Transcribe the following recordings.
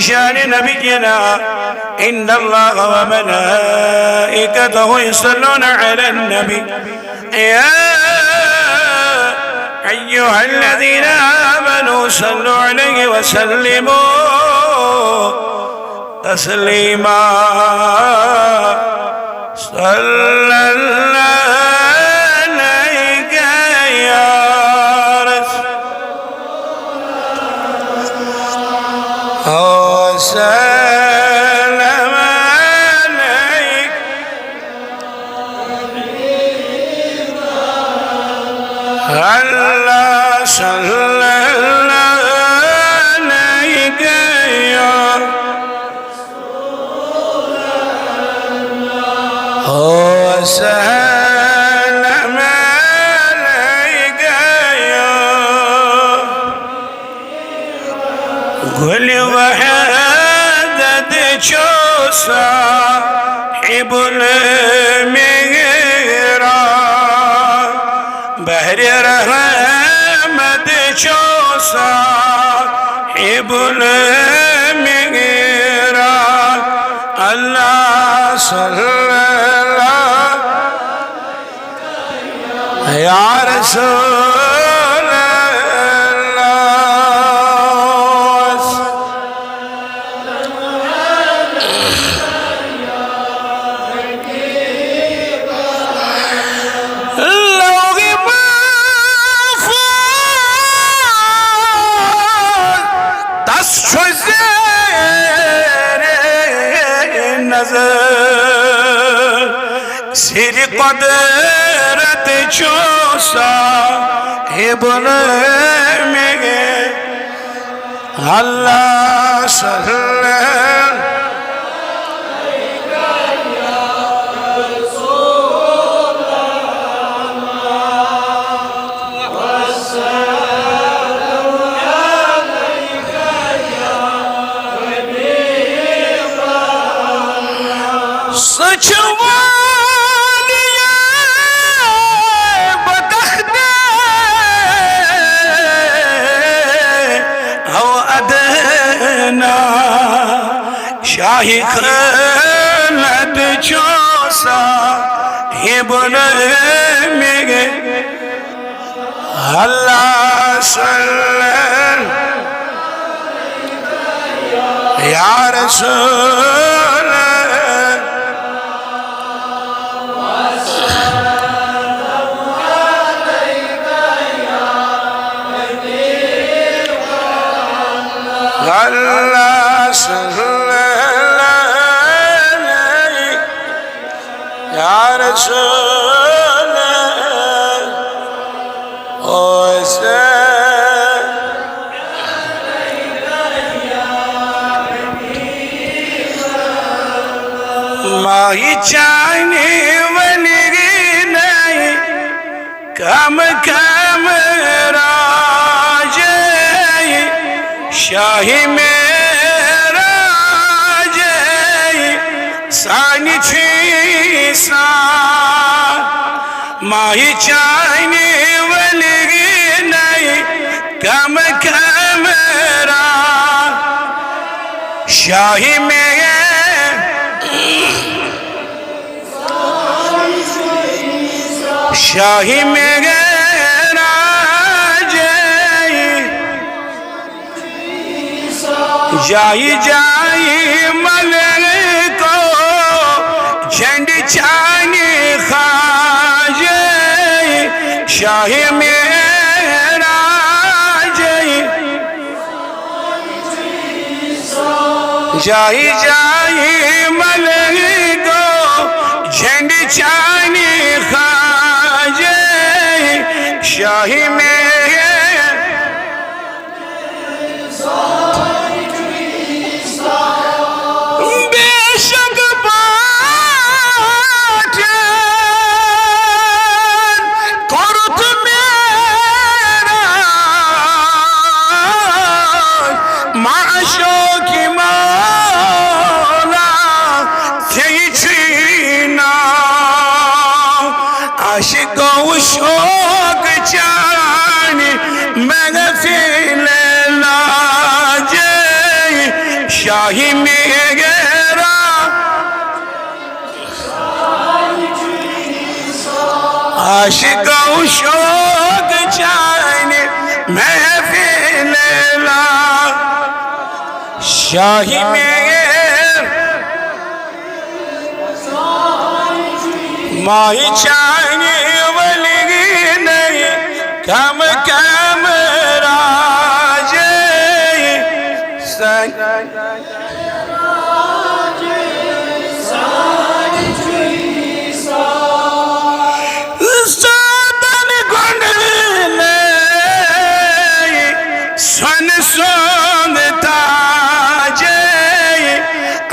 शान नबियना इन्नल्लाह व मलाइकतहु युसल्लूना अलन नबी या अय्युहल्लज़ीना आमनू सल्लु अलैहि व सल्लिमू तस्लीमा सल्लल्लाहु अलैहि या रसूल सल्लम अलैहि अल्लाह सल्लल्लाहु अलैहि या सल्लम अलैहि या गुल वहदत जो साहिबुल मिहराब बहर रहमत जो साहिबुल मिहराब अल्लाह सल्लल्लाहु या रसूल सिर कदरत जो साहिबुल मिहराब अल्लाह सल्लल्लाहु सच शाही खलत जो साहिबुल मिहराब अल्लाह सल्लल्लाहु या रसूल अल्लाह सल्लल्लाहु या रसूल ओ माही जाने वाली नहीं कम कम राजे शाही मेरा जय सानी छीसा माही चाहने वाली नहीं कम कमरा शाही में शाही में जाई जाई मलर को झंड चाने खाजे शाही मेरा जय जाई जाई मलर को झंड चाने खाजे शाही में शोक चान महफिल लाजे शाही मेरा आशिक़ों शौक़ जाने महफ़िल ला शाही मेरा माही चाने वाली नहीं कम कम राजे सादन गुंडले सन सोन ताजे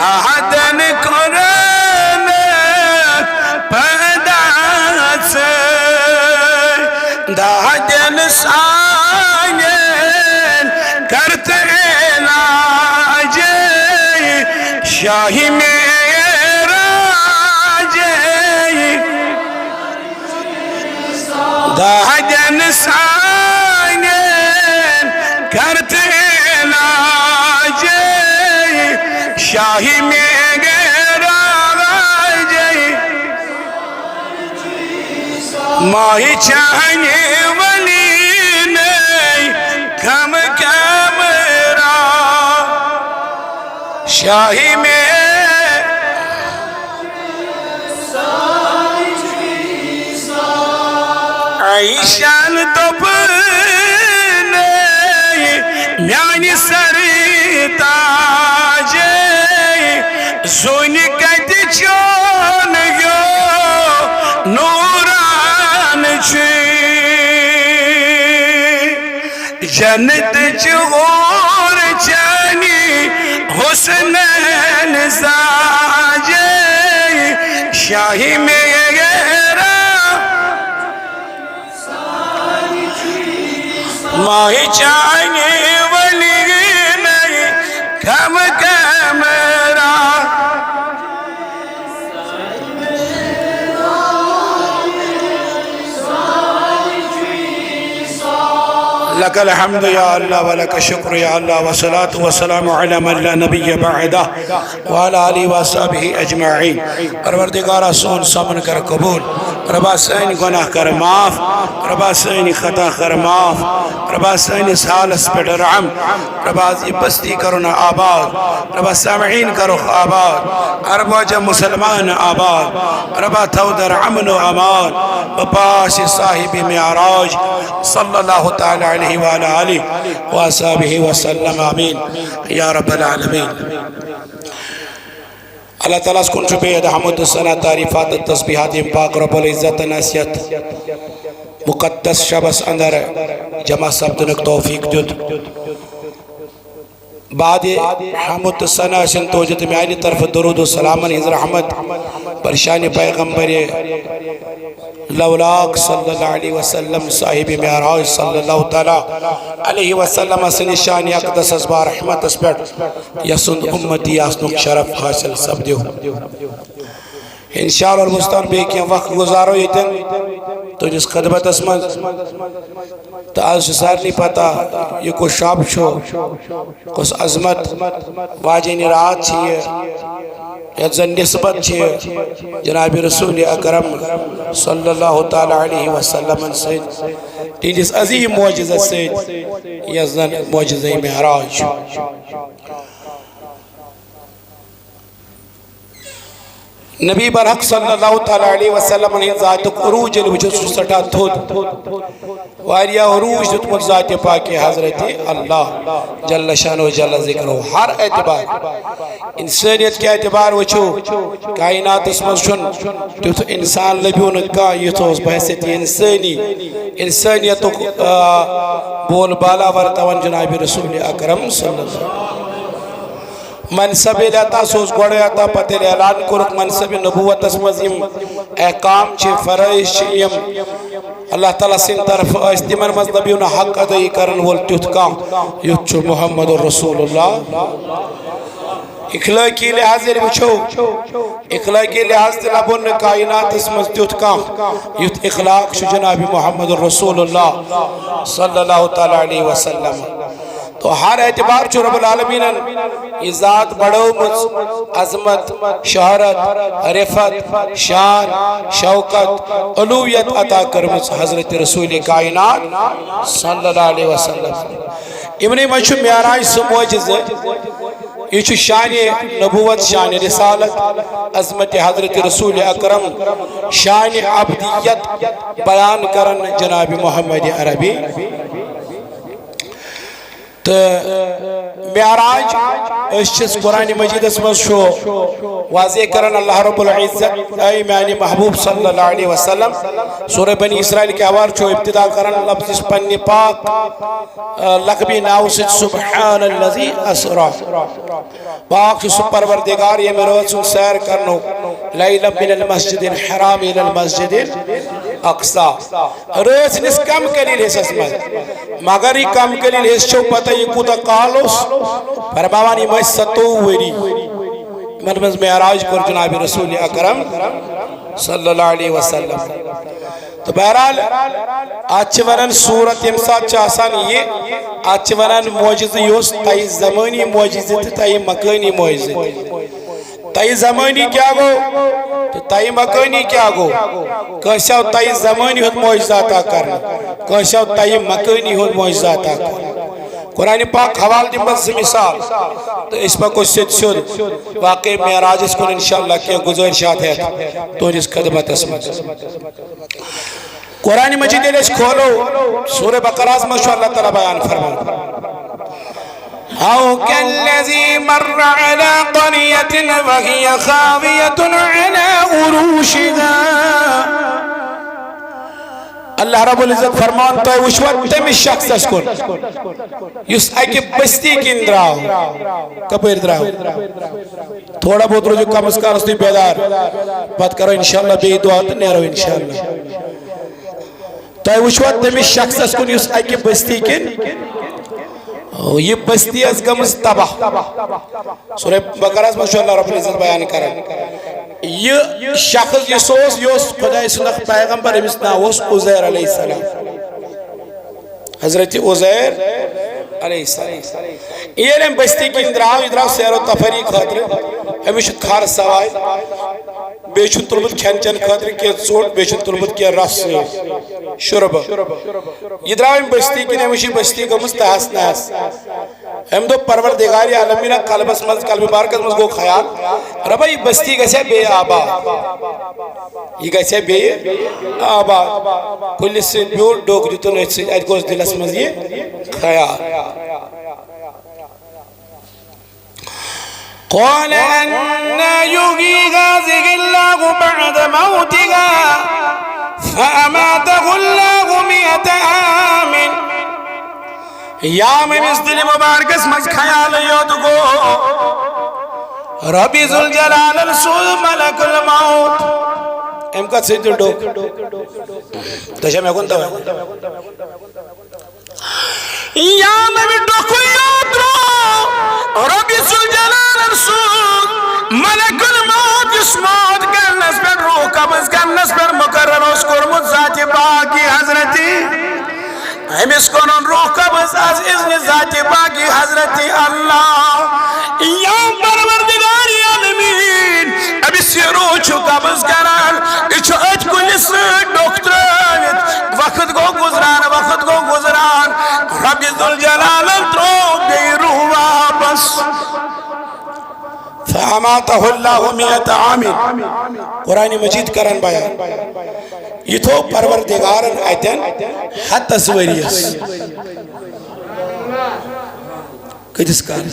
आदन कुरान पदास दादन सायन करते लाजे शाही मेरा जे दादन सायन करते लाजे शाही मेरा जे माही चाहने वाली नहीं कम कमरा शाही में आईशान तो म्यानी सरताजे सुन कत चोन गो नूरान जन्नत चोर जानी हुस्न साजे शाही मेरा माही चाहने वाली नहीं कम कमरा लकल हम्द या अल्लाह व लक शुक्र या अल्लाह व सलातु व सलामु अला मन ला नबिय्य बअदा व अला आलिहि व अस्हाबिहि अजमईन। परवरदिगार सोन समन कर कबूल, रबा सैन गुनाह कर माफ, रबा सैन खता कर माफ, रबा सैन सालस पे रहम, रबा ये बस्ती करो न आबाद, रबा सामईन करो आबाद, अरबा जब मुसलमान आबाद, रबा तौदर अमन व अमान बपाश साहिब मेराज सल्लल्लाहु तआला अलैहि व आलिहि व अस्हाबिहि व सल्लम आमीन या रब्बल आलमीन। अल्लाह ताला सुकुन बेद हम्द सना तारीफात तस्बीहात पाक रब्बुल इज्जत नसियत मुक़द्दस शबस अंदर जमा सब्दनक तौफीक दुद बाद हम्द सना सन तोजत मेरी तरफ दुरूद व सलाम हिज रहमत परशान पैगंबर लौलाक सल्लल्लाहु अलैहि वसल्लम साहिब मेराज सल्लल्लाहु तआला अलैहि वसल्लम से निशान अक़दस असबा रहमत अस्पट यसुन उम्मती आसनुक शरफ हासिल सब दियो इंशाअल्लाह। और मुस्तान बे के वक्त गुजारो इतन तो जिस खदमत असमत तो आज सारनी पता ये को शाब शो कुछ अजमत वाजे निरात छिए यजन निस्बत छिए जनाब रसूल अकरम सल्लल्लाहु तआला अलैहि वसल्लम से तिस अजीम मौजज़त से यजन मौजज़े मेराज नबी बरहक सल्लल्लाहु तआला अलैहि वसल्लम ने ज़ात उरूज वजह सटा थोद वारिया उरूज दुत ज़ात पाक हज़रत अल्लाह जल्ल शानो जल्ल ज़िक्रो हर एतबार इंसानियत के एतबार वचो कायनात मज़ तुत इंसान लब्यून का युथोस बहसियत इंसानी इंसानियत बोल बाला वर्तवन जनाब रसूल अकरम सल्लल्लाहु मनसब लता सोस गोड़े आता पते ऐलान कुरुक मनसब नबुवत मज़ीम अहकाम चे फराइश यम अल्लाह ताला सिन तरफ इस्तिमर मज़नबी उन हक अदई करन वोल तुत का युच मोहम्मद रसूलुल्लाह इखलाकी लिहाज वुचो इखलाकी लिहाज लबुन कायनात मज़ तुत का युत इखलाक जनाब मोहम्मद रसूलुल्लाह सल्लल्लाहु तआला अलैहि वसल्लम। तो हर एतबार चो रब्बुल आलमीन इज़्ज़त बढ़ोमुत अज़मत शहरत रिफत शान शौकत अलूयत अता करमुत हज़रत रसूल कायनात सल्लल्लाहु अलैहि वसल्लम इमने मच मेराज सो मोजिज़ ये शान नबूवत शान रिसालत अज़मत हज़रत रसूल अकरम शान अब्दियत बयान करन जनाब मोहम्मद अरबी तो मेराज कुरान मजीद वाज़े करन अल्लाह रब्बुल इज़्ज़त ऐ मानी महबूब सल्लल्लाहु अलैहि वसल्लम सूरह बनी इसराइल के हवार चो इब्तिदा करन लफ्ज़ पन्ने पाक लक़बी नाव से सुब्हानल्लज़ी असरा पाक सु परवरदिगार ये मेरोज सैर करनो लैला मिनल मस्जिदिल हराम इलल मस्जिदिल अक़सा रोज निस कम कलिल हिस्सस मगर ये कम कलिल हिस्सो पता ये कूदा कालोस फरमावानी मस 27 वरी मन मज मेराज कर जनाब रसूल अकरम सल्लल्लाहु अलैहि वसल्लम तो बहरहाल आज वरन सूरत यम साथ आसान ये आज वरन मौजिज़ योस तय ज़मानी मौजिज़ तय मकानी मौजिज़ तय ज़मानी क्या गो तो तय मकानी क्या गो कैसा तय ज़मानी होत मौजिज़ा अता करना कैसा तय मकानी होत मौजिज़ा अता करना कुरान पाक हवाल दिमस मिसाल तो इस पर कुछ सिद्ध वाकई मेराज को इंशाअल्लाह के गुज़ारिशात है तो इस खदमत कुरान मजीद ले खोलो सूरह बकरा में अल्लाह ताला बयान फरमाता औ कल्लज़ी मर्रा अला क़रियतिन वहिय खावियतुन अला उरूशिहा अल्लाह रब्बुल इज़्ज़त फरमान तो उशवत तमिस शख्स को युस अकि बस्ती किन द्राव कपर द्राव थोड़ा बहुत रोज कम से कम बेदार बात करो इंशाअल्लाह बे दुआ तो नेरो इंशाअल्लाह तो उशवत तमिस शख्स को युस अकि बस्ती किन ये बस्ती अस गमस तबाह सूरह बकरा में अल्लाह रब्बुल इज़्ज़त बयान कर ये शख्स ये सोस योस खुदा सुनख पैगंबर इस नाम उज़ैर अलैहिस्सलाम हज़रत उज़ैर अलैहिस्सलाम ये ले बस्ती की इधर सैर तफरी खातिर अमिश खार सवाय बेचुन तुलबत खान चन खातिर के चोट बेचुन तुलबत के रस शुरब इधर बस्ती की अमिश बस्ती गमस तहस नहस हम दो परवरदिगार आलमीन कल्बस मज कल्ब बारकस मज गो ख्याल रबा ये बस्ती गसे बे आबाद ये गसे बे आबाद कुल से ब्योर डोग जुतो न से आज गोस दिलस मज ये ख्याल قال أن يحيي هذه الله بعد موتها فأماته الله 100 عام या में इस दिल मुबारक मज ख्याल योद गो रब्बी जुल जलाल सुल मलकुल मौत एम का से डो तशा में कोणता या में डोको याद रो रब्बी जुल जलाल सुल मलकुल मौत इस मौत का नस्बर रो कब्ज का नस्बर मुकर्रर उस कुरमुत ज़ात बाकी हज़रती हमिस कोनन रोह कब्ज आज इज़्न ज़ात बाकी हज़रती अल्लाह या परवरदिगार आलमीन अब इस रोह छु कब्ज करान इछु अज कुलिस डॉक्टर वक्त को गुज़रान रब्बी जुल जलाल तो बे रूह वापस फअमातहु अल्लाहु 100 आम कुरान मजीद करन बयान ये तो परवरदिगार अतन हतस वरियस कदिस काल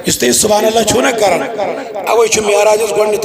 इस सुभान अल्लाह छु न करन अवै छु मेराज गोन